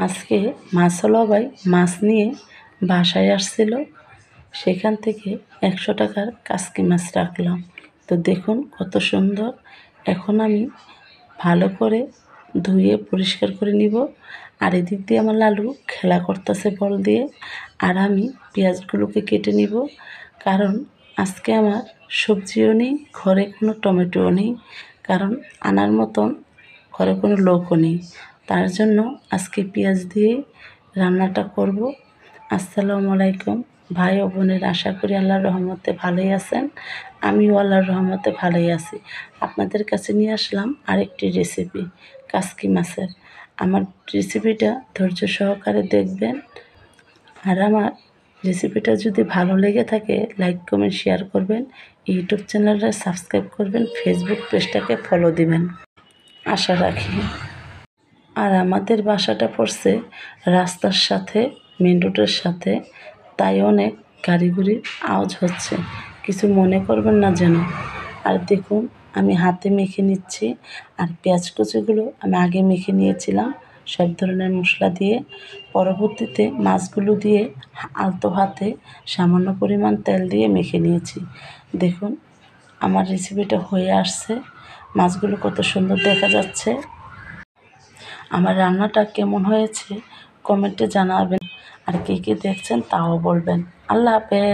আজকে মাছওয়ালা ভাই মাছ নিয়ে বাসায় আসছিল, সেখান থেকে 100 টাকার কাসকি মাছ রাখলাম। তো দেখুন কত সুন্দর। এখন আমি ভালো করে ধুয়ে পরিষ্কার করে নিব। আর এদিক দিয়ে আমার লালু খেলা করতেছে বল দিয়ে। আর আমি পেঁয়াজগুলোকে কেটে নিব, কারণ আজকে আমার সবজিও নেই, ঘরে কোনো টমেটোও নেই, কারণ আনার মতন ঘরে কোনো লোকও নেই। তার জন্য আজকে পেঁয়াজ দিয়ে রান্নাটা করব। আসসালামু আলাইকুম ভাই ও বোনের, আশা করি আল্লাহর রহমতে ভালোই আছেন। আমিও আল্লাহর রহমতে ভালোই আছি। আপনাদের কাছে নিয়ে আসলাম আরেকটি রেসিপি, কাসকি মাছের। আমার রেসিপিটা ধৈর্য সহকারে দেখবেন। আর আমার রেসিপিটা যদি ভালো লেগে থাকে লাইক কমেন্ট শেয়ার করবেন, ইউটিউব চ্যানেলটা সাবস্ক্রাইব করবেন, ফেসবুক পেজটাকে ফলো দিবেন আশা রাখি। আর আমাদের বাসাটা পড়ছে রাস্তার সাথে, মেন রোডের সাথে, তাই অনেক গাড়িগুড়ির আওয়াজ হচ্ছে, কিছু মনে করবেন না যেন। আর দেখুন আমি হাতে মেখে নিচ্ছি। আর পেঁয়াজ কুচিগুলো আমি আগে মেখে নিয়েছিলাম সব ধরনের মশলা দিয়ে। পরবর্তীতে মাছগুলো দিয়ে আলতো হাতে সামান্য পরিমাণ তেল দিয়ে মেখে নিয়েছি। দেখুন আমার রেসিপিটা হয়ে আসছে, মাছগুলো কত সুন্দর দেখা যাচ্ছে। আমার রান্নাটা কেমন হয়েছে কমেন্টে জানাবেন, আর কে কে দেখছেন তাও বলবেন। আল্লাহ হাফেজ।